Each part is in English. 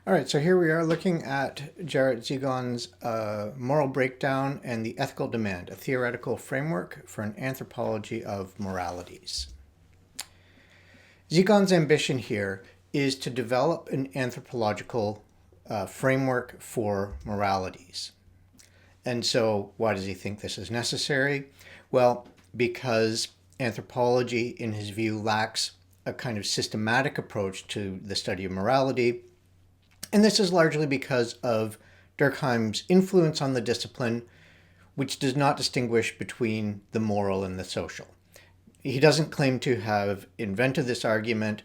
All right, so here we are looking at Jarrett Zigon's Moral Breakdown and the Ethical Demand, a theoretical framework for an anthropology of moralities. Zigon's ambition here is to develop an anthropological framework for moralities. And so why does he think this is necessary? Well, because anthropology, in his view, lacks a kind of systematic approach to the study of morality. And this is largely because of Durkheim's influence on the discipline, which does not distinguish between the moral and the social. He doesn't claim to have invented this argument.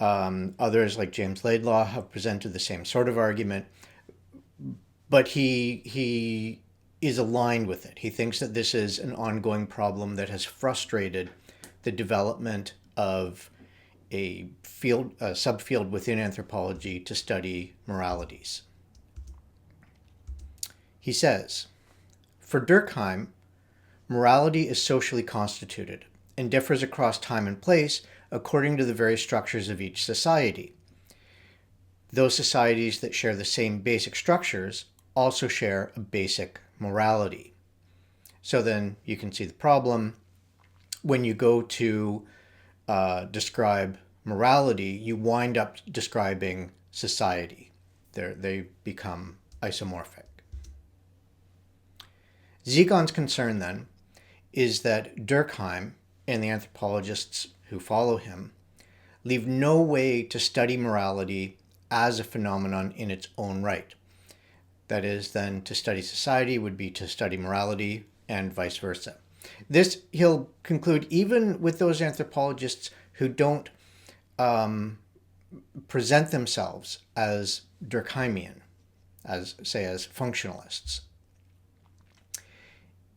Others, like James Laidlaw, have presented the same sort of argument, but he is aligned with it. He thinks that this is an ongoing problem that has frustrated the development of a subfield within anthropology to study moralities. He says, for Durkheim, morality is socially constituted and differs across time and place according to the various structures of each society. Those societies that share the same basic structures also share a basic morality. So then you can see the problem. When you go to describe morality, you wind up describing society. They become isomorphic. Zigon's concern then is that Durkheim and the anthropologists who follow him leave no way to study morality as a phenomenon in its own right. That is, then, to study society would be to study morality and vice versa. This, he'll conclude, even with those anthropologists who don't present themselves as Durkheimian, as functionalists.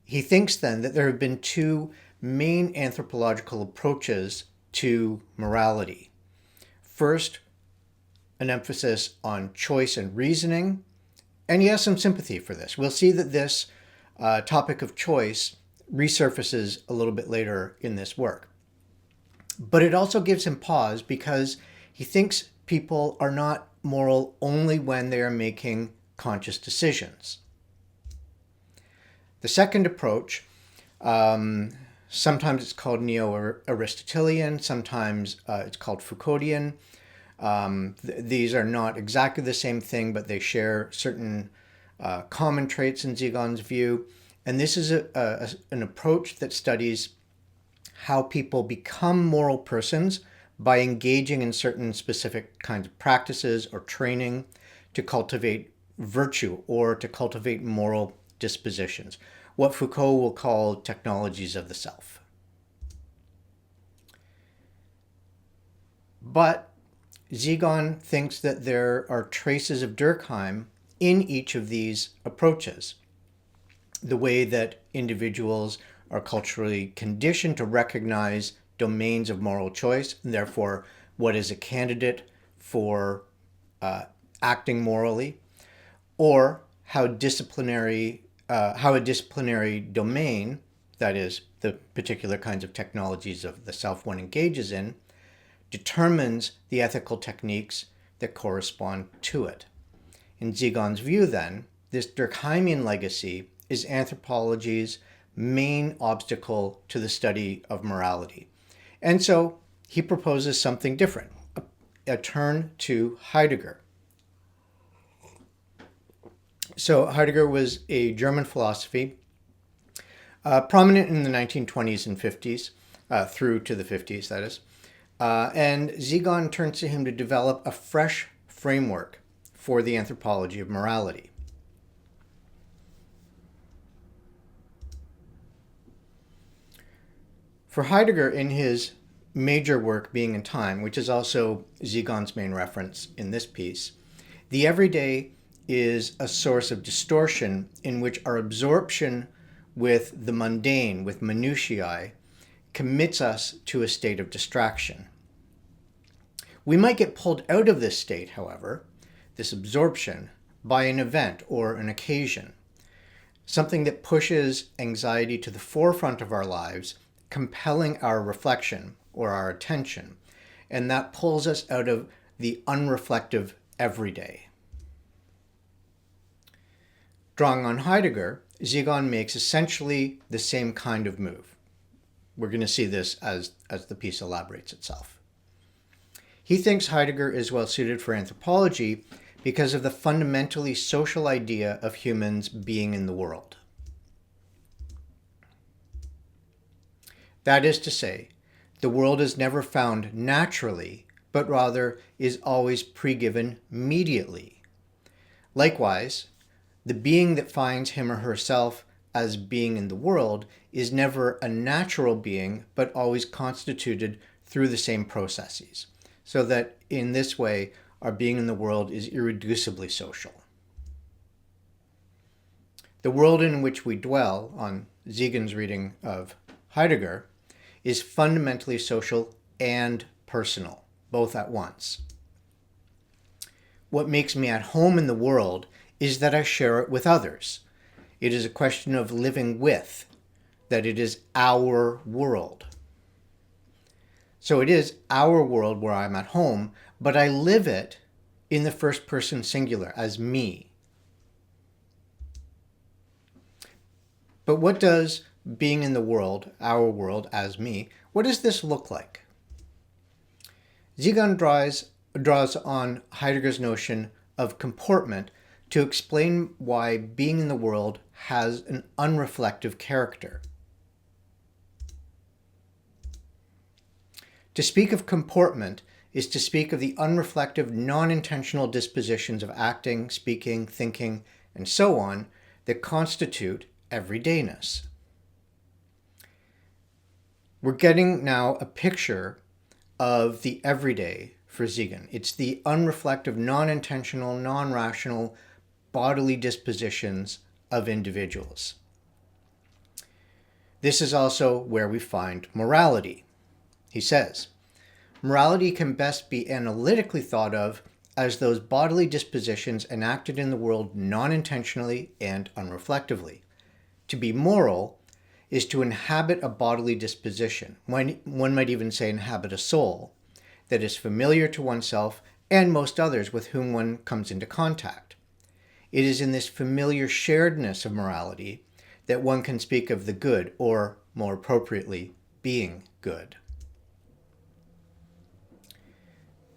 He thinks then that there have been two main anthropological approaches to morality. First, an emphasis on choice and reasoning, and he has some sympathy for this. We'll see that this topic of choice resurfaces a little bit later in this work. But it also gives him pause because he thinks people are not moral only when they are making conscious decisions. The second approach, sometimes it's called neo-Aristotelian, sometimes it's called Foucauldian. These are not exactly the same thing, but they share certain common traits in Zigon's view. And this is an approach that studies how people become moral persons by engaging in certain specific kinds of practices or training to cultivate virtue or to cultivate moral dispositions, what Foucault will call technologies of the self. But Zigon thinks that there are traces of Durkheim in each of these approaches. The way that individuals are culturally conditioned to recognize domains of moral choice, and therefore what is a candidate for acting morally, or how a disciplinary domain, that is, the particular kinds of technologies of the self one engages in, determines the ethical techniques that correspond to it. In Zigon's view, then, this Durkheimian legacy is anthropology's main obstacle to the study of morality. And so he proposes something different, a turn to Heidegger. So Heidegger was a German philosophy, prominent in the 1920s and 50s, through to the 50s, that is. And Zigon turns to him to develop a fresh framework for the anthropology of morality. For Heidegger, in his major work, Being and Time, which is also Zigon's main reference in this piece, the everyday is a source of distortion in which our absorption with the mundane, with minutiae, commits us to a state of distraction. We might get pulled out of this state, however, this absorption, by an event or an occasion, something that pushes anxiety to the forefront of our lives, compelling our reflection or our attention, and that pulls us out of the unreflective everyday. Drawing on Heidegger, Zigon makes essentially the same kind of move. We're going to see this as the piece elaborates itself. He thinks Heidegger is well suited for anthropology because of the fundamentally social idea of humans being in the world. That is to say, the world is never found naturally, but rather is always pre-given mediately. Likewise, the being that finds him or herself as being in the world is never a natural being, but always constituted through the same processes, so that in this way, our being in the world is irreducibly social. The world in which we dwell, on Zigon's reading of Heidegger, is fundamentally social and personal, both at once. What makes me at home in the world is that I share it with others. It is a question of living with, that it is our world. So it is our world where I'm at home, but I live it in the first person singular as me. But what does being in the world, our world as me, what does this look like? Zigon draws on Heidegger's notion of comportment to explain why being in the world has an unreflective character. To speak of comportment is to speak of the unreflective, non-intentional dispositions of acting, speaking, thinking, and so on that constitute everydayness. We're getting now a picture of the everyday for Zigon. It's the unreflective, non-intentional, non-rational bodily dispositions of individuals. This is also where we find morality. He says, morality can best be analytically thought of as those bodily dispositions enacted in the world non-intentionally and unreflectively. To be moral is to inhabit a bodily disposition. One might even say inhabit a soul that is familiar to oneself and most others with whom one comes into contact. It is in this familiar sharedness of morality that one can speak of the good, or more appropriately, being good.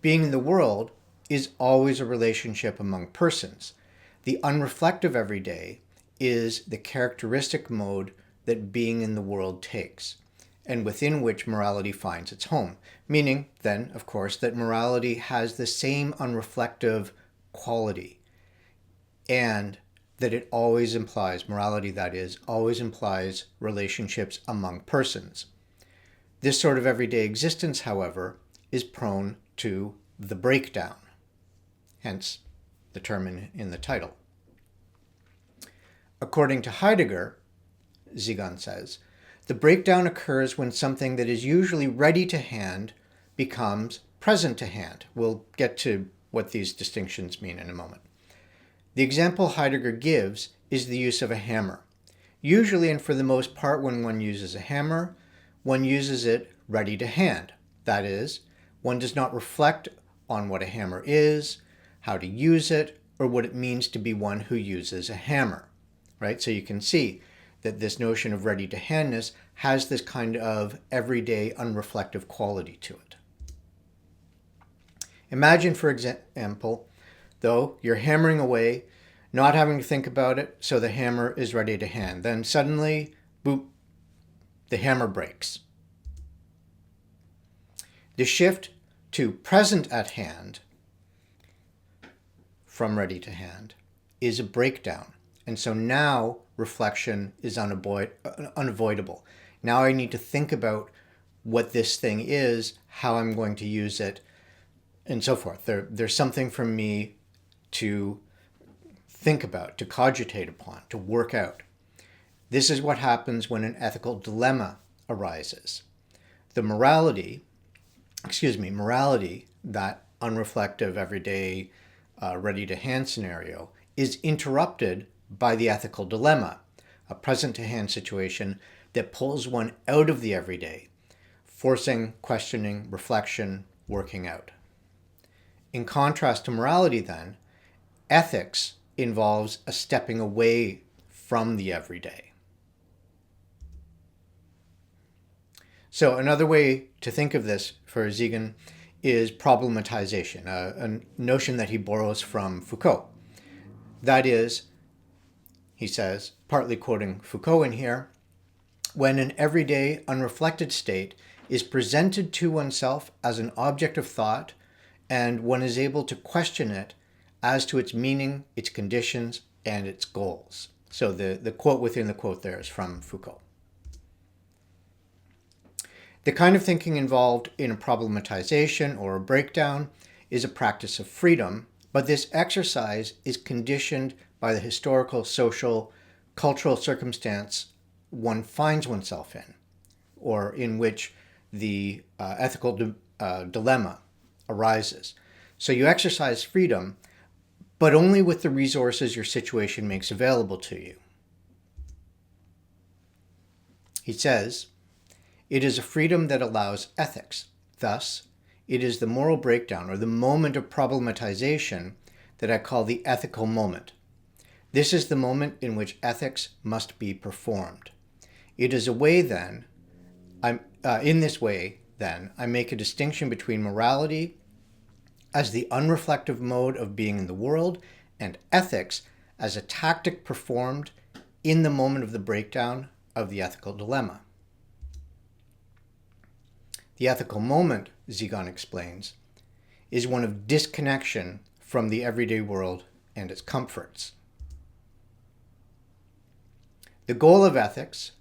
Being in the world is always a relationship among persons. The unreflective everyday is the characteristic mode that being in the world takes, and within which morality finds its home. Meaning, then, of course, that morality has the same unreflective quality, and that it always implies, morality that is, always implies relationships among persons. This sort of everyday existence, however, is prone to the breakdown, hence the term in the title. According to Heidegger, Zigon says, the breakdown occurs when something that is usually ready to hand becomes present to hand. We'll get to what these distinctions mean in a moment. The example Heidegger gives is the use of a hammer. Usually, and for the most part, when one uses a hammer, one uses it ready to hand. That is, one does not reflect on what a hammer is, how to use it, or what it means to be one who uses a hammer. Right? So you can see that this notion of ready-to-handness has this kind of everyday unreflective quality to it. Imagine, for example, though, you're hammering away, not having to think about it, so the hammer is ready to hand. Then suddenly, boop, the hammer breaks. The shift to present at hand from ready to hand is a breakdown. And so now reflection is unavoidable. Now I need to think about what this thing is, how I'm going to use it, and so forth. There's something for me to think about, to cogitate upon, to work out. This is what happens when an ethical dilemma arises. The morality, that unreflective, everyday, ready-to-hand scenario, is interrupted by the ethical dilemma, a present-to-hand situation that pulls one out of the everyday, forcing questioning, reflection, working out. In contrast to morality, then, ethics involves a stepping away from the everyday. So another way to think of this for Zigon is problematization, a notion that he borrows from Foucault. That is, he says, partly quoting Foucault in here, when an everyday, unreflected state is presented to oneself as an object of thought, and one is able to question it as to its meaning, its conditions, and its goals. So the quote within the quote there is from Foucault. The kind of thinking involved in a problematization or a breakdown is a practice of freedom, but this exercise is conditioned by the historical, social, cultural circumstance one finds oneself in, or in which the ethical dilemma arises. So you exercise freedom, but only with the resources your situation makes available to you. He says, it is a freedom that allows ethics. Thus, it is the moral breakdown or the moment of problematization that I call the ethical moment. This is the moment in which ethics must be performed. It is a way then, in this way then, I make a distinction between morality as the unreflective mode of being in the world and ethics as a tactic performed in the moment of the breakdown of the ethical dilemma. The ethical moment, Zigon explains, is one of disconnection from the everyday world and its comforts. The goal of ethics,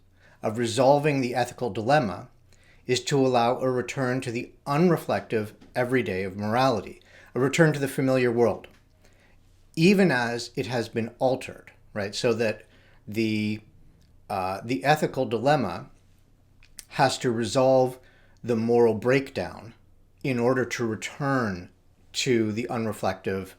of resolving the ethical dilemma, is to allow a return to the unreflective everyday of morality, a return to the familiar world, even as it has been altered, right? So that the ethical dilemma has to resolve the moral breakdown in order to return to the unreflective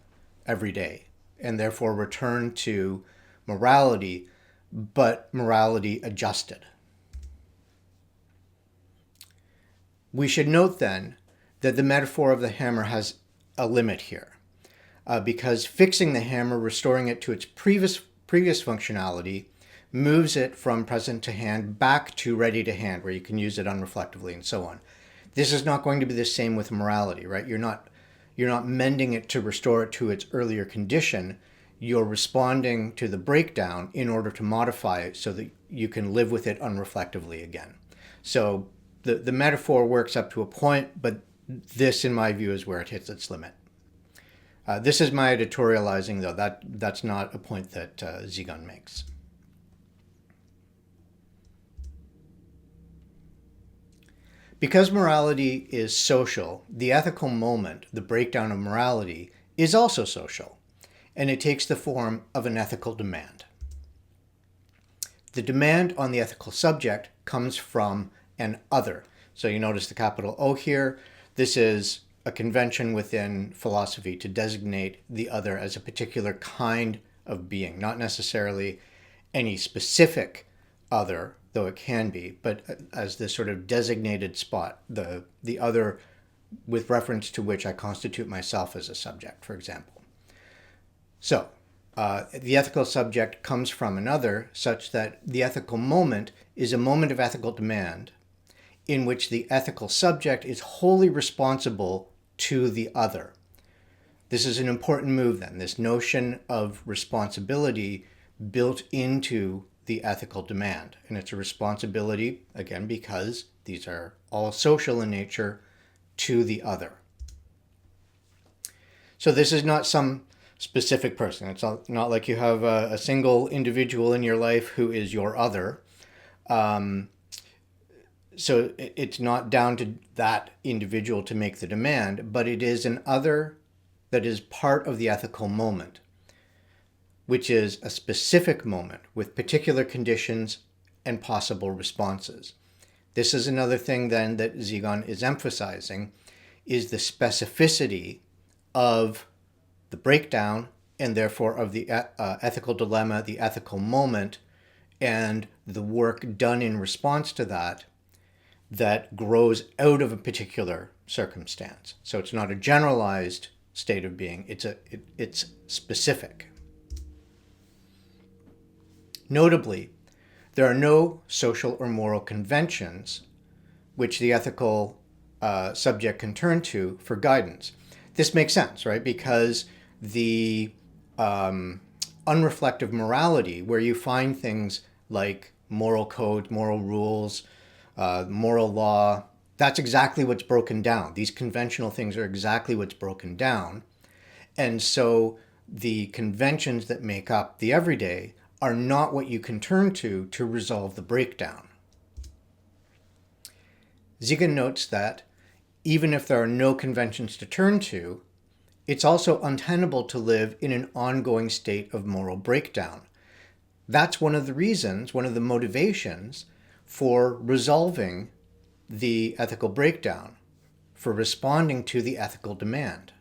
everyday, and therefore return to morality, but morality adjusted. We should note then that the metaphor of the hammer has a limit here, because fixing the hammer, restoring it to its previous functionality, moves it from present to hand back to ready to hand, where you can use it unreflectively and so on. This is not going to be the same with morality, right? You're not mending it to restore it to its earlier condition. You're responding to the breakdown in order to modify it so that you can live with it unreflectively again. So the metaphor works up to a point, but this, in my view, is where it hits its limit. This is my editorializing, though. That's not a point that Zigon makes. Because morality is social, the ethical moment, the breakdown of morality, is also social, and it takes the form of an ethical demand. The demand on the ethical subject comes from an other. So you notice the capital O here. This is a convention within philosophy to designate the other as a particular kind of being, not necessarily any specific other, though it can be, but as this sort of designated spot, the other with reference to which I constitute myself as a subject, for example. So the ethical subject comes from another, such that the ethical moment is a moment of ethical demand in which the ethical subject is wholly responsible to the other. This is an important move then, this notion of responsibility built into the ethical demand. And it's a responsibility, again, because these are all social in nature, to the other. So this is not some specific person. It's not like you have a single individual in your life who is your other. So it's not down to that individual to make the demand, but it is an other that is part of the ethical moment, which is a specific moment with particular conditions and possible responses. This is another thing then that Zigon is emphasizing, is the specificity of the breakdown and therefore of the ethical dilemma, the ethical moment, and the work done in response to that grows out of a particular circumstance. So it's not a generalized state of being, it's specific. Notably, there are no social or moral conventions which the ethical subject can turn to for guidance. This makes sense, right? Because the unreflective morality, where you find things like moral code, moral rules, moral law, that's exactly what's broken down. These conventional things are exactly what's broken down. And so the conventions that make up the everyday are not what you can turn to resolve the breakdown. Zigon notes that even if there are no conventions to turn to, it's also untenable to live in an ongoing state of moral breakdown. That's one of the reasons, one of the motivations for resolving the ethical breakdown, for responding to the ethical demand.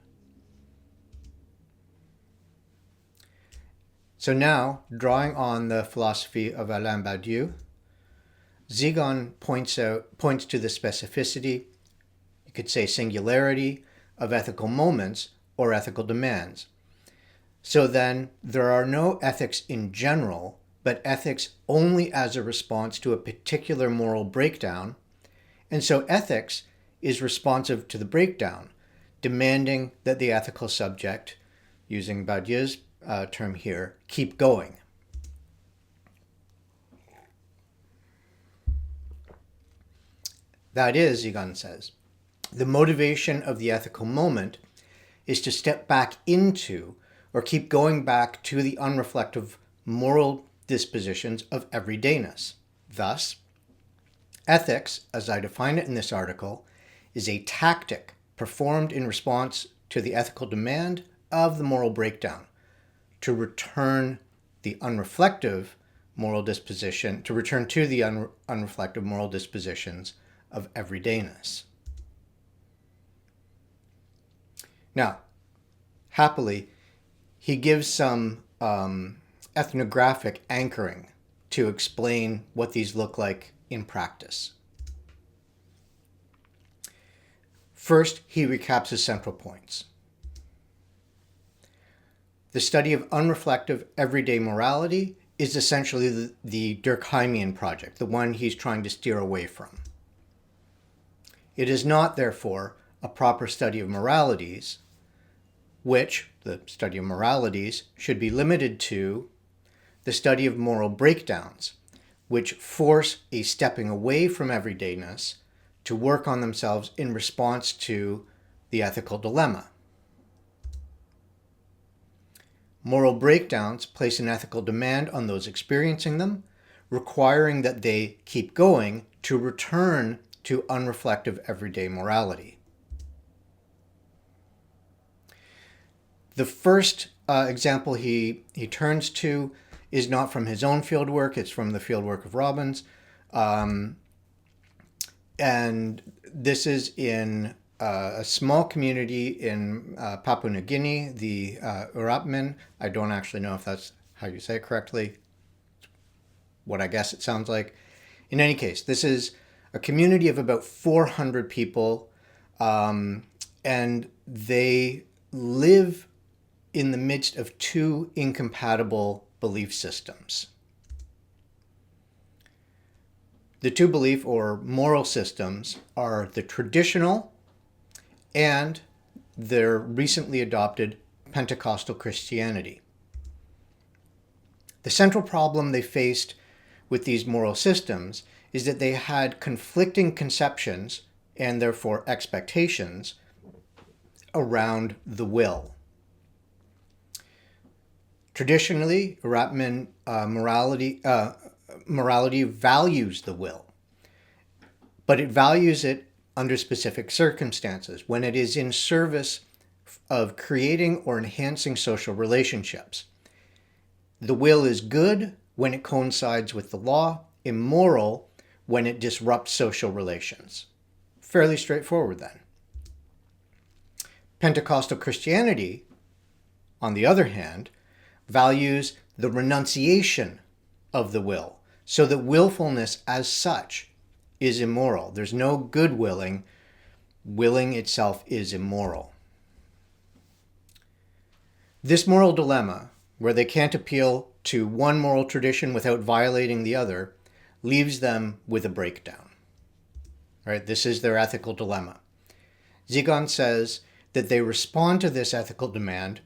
So now, drawing on the philosophy of Alain Badiou, Zigon points to the specificity, you could say singularity, of ethical moments or ethical demands. So then, there are no ethics in general, but ethics only as a response to a particular moral breakdown. And so ethics is responsive to the breakdown, demanding that the ethical subject, using Badiou's term here, keep going. That is, Zigon says, the motivation of the ethical moment is to step back into or keep going back to the unreflective moral dispositions of everydayness. Thus, ethics, as I define it in this article, is a tactic performed in response to the ethical demand of the moral breakdown, to return the unreflective moral disposition, to return to the unreflective moral dispositions of everydayness. Now, happily, he gives some ethnographic anchoring to explain what these look like in practice. First, he recaps his central points. The study of unreflective everyday morality is essentially the Durkheimian project, the one he's trying to steer away from. It is not, therefore, a proper study of moralities, which, the study of moralities, should be limited to the study of moral breakdowns, which force a stepping away from everydayness to work on themselves in response to the ethical dilemma. Moral breakdowns place an ethical demand on those experiencing them, requiring that they keep going to return to unreflective everyday morality. The first example he turns to is not from his own fieldwork, it's from the fieldwork of Robbins. And this is in a small community in Papua New Guinea, the Urapmin. I don't actually know if that's how you say it correctly. What I guess it sounds like. In any case, this is a community of about 400 people, and they live in the midst of two incompatible belief systems. The two belief or moral systems are the traditional and their recently adopted Pentecostal Christianity. The central problem they faced with these moral systems is that they had conflicting conceptions and therefore expectations around the will. Traditionally, Urapmin morality values the will, but it values it under specific circumstances, when it is in service of creating or enhancing social relationships. The will is good when it coincides with the law, immoral when it disrupts social relations. Fairly straightforward then. Pentecostal Christianity, on the other hand, values the renunciation of the will, so that willfulness as such is immoral. There's no good willing. Willing itself is immoral. This moral dilemma, where they can't appeal to one moral tradition without violating the other leaves them with a breakdown. Right? This is their ethical dilemma. Zigon says that they respond to this ethical demand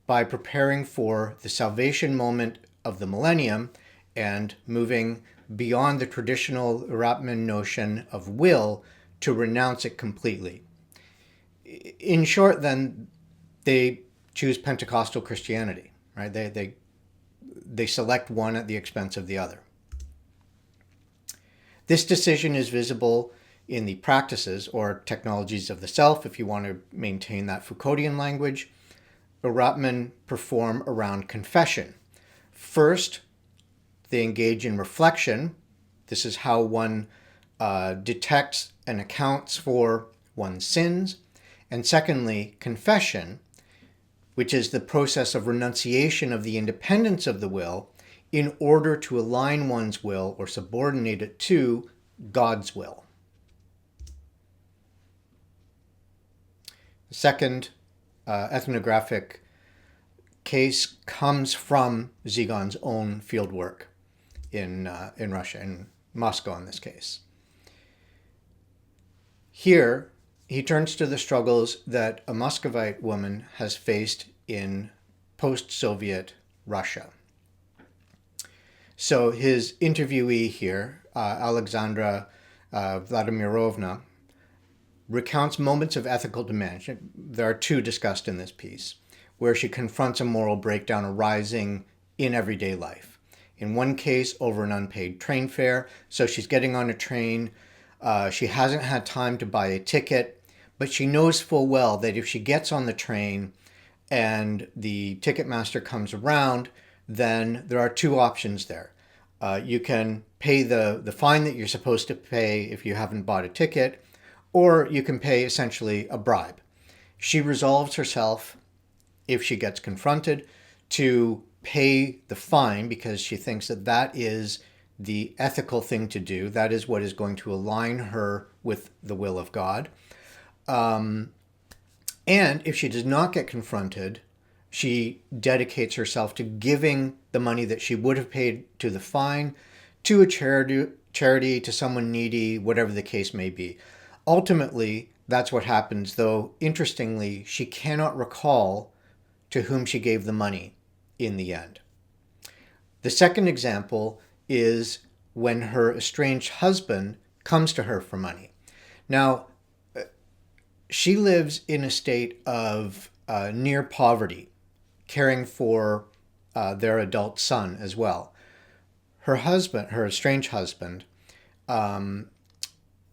by preparing for the salvation moment of the millennium and moving beyond the traditional Ratman notion of will to renounce it completely. In short, then, they choose Pentecostal Christianity, right? They select one at the expense of the other. This decision is visible in the practices or technologies of the self, if you want to maintain that Foucauldian language, Ratman perform around confession. First, they engage in reflection. This is how one detects and accounts for one's sins. And secondly, confession, which is the process of renunciation of the independence of the will in order to align one's will or subordinate it to God's will. The second ethnographic case comes from Zigon's own fieldwork in Russia, in Moscow in this case. Here, he turns to the struggles that a Muscovite woman has faced in post-Soviet Russia. So his interviewee here, Alexandra Vladimirovna, recounts moments of ethical demand. There are two discussed in this piece, where she confronts a moral breakdown arising in everyday life. In one case, over an unpaid train fare. So she's getting on a train. She hasn't had time to buy a ticket, but she knows full well that if she gets on the train and the ticket master comes around, then there are two options there. You can pay the fine that you're supposed to pay if you haven't bought a ticket, or you can pay essentially a bribe. She resolves herself, if she gets confronted, to pay the fine because she thinks that that is the ethical thing to do. That is what is going to align her with the will of God. And if she does not get confronted, she dedicates herself to giving the money that she would have paid to the fine to a charity, to someone needy, whatever the case may be. Ultimately, that's what happens, though interestingly, she cannot recall to whom she gave the money in the end. The second example is when her estranged husband comes to her for money. Now, she lives in a state of near poverty, caring for their adult son as well. Her husband, her estranged husband,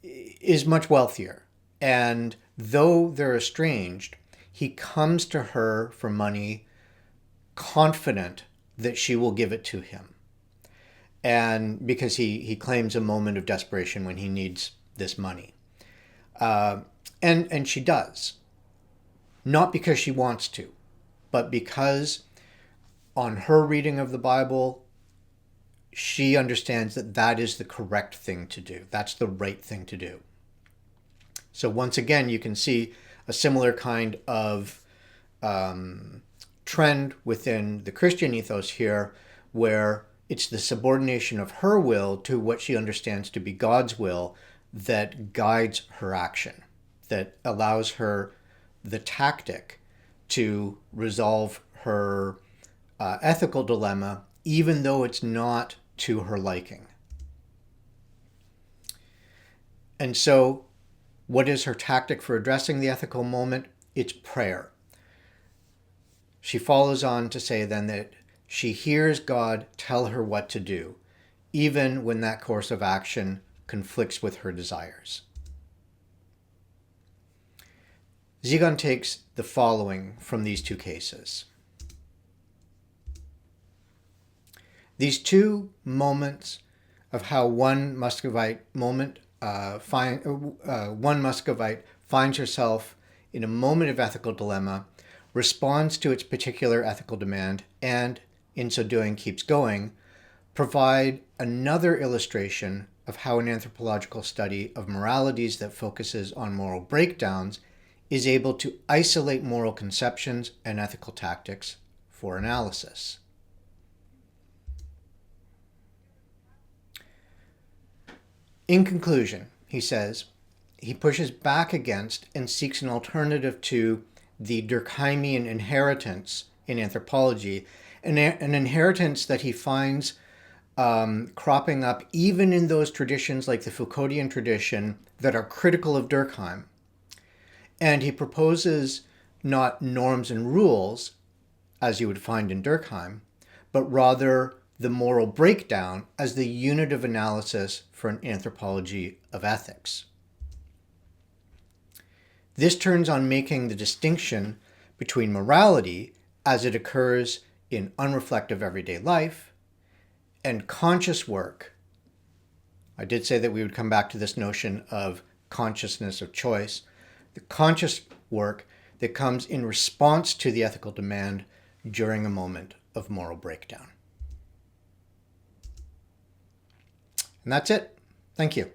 is much wealthier. And though they're estranged, he comes to her for money, confident that she will give it to him. And because he claims a moment of desperation when he needs this money. And she does. Not because she wants to, but because on her reading of the Bible, she understands that that is the correct thing to do. That's the right thing to do. So once again, you can see a similar kind of trend within the Christian ethos here, where it's the subordination of her will to what she understands to be God's will that guides her action, that allows her the tactic to resolve her ethical dilemma, even though it's not to her liking. And so, what is her tactic for addressing the ethical moment? It's prayer. She follows on to say then that she hears God tell her what to do, even when that course of action conflicts with her desires. Zigon takes the following from these two cases. These two moments of how one Muscovite finds herself in a moment of ethical dilemma, responds to its particular ethical demand, and in so doing keeps going, provide another illustration of how an anthropological study of moralities that focuses on moral breakdowns is able to isolate moral conceptions and ethical tactics for analysis. In conclusion, he says, he pushes back against and seeks an alternative to the Durkheimian inheritance in anthropology, an inheritance that he finds cropping up even in those traditions like the Foucauldian tradition that are critical of Durkheim. And he proposes not norms and rules, as you would find in Durkheim, but rather the moral breakdown as the unit of analysis for an anthropology of ethics. This turns on making the distinction between morality as it occurs in unreflective everyday life and conscious work. I did say that we would come back to this notion of consciousness of choice. The conscious work that comes in response to the ethical demand during a moment of moral breakdown. And that's it. Thank you.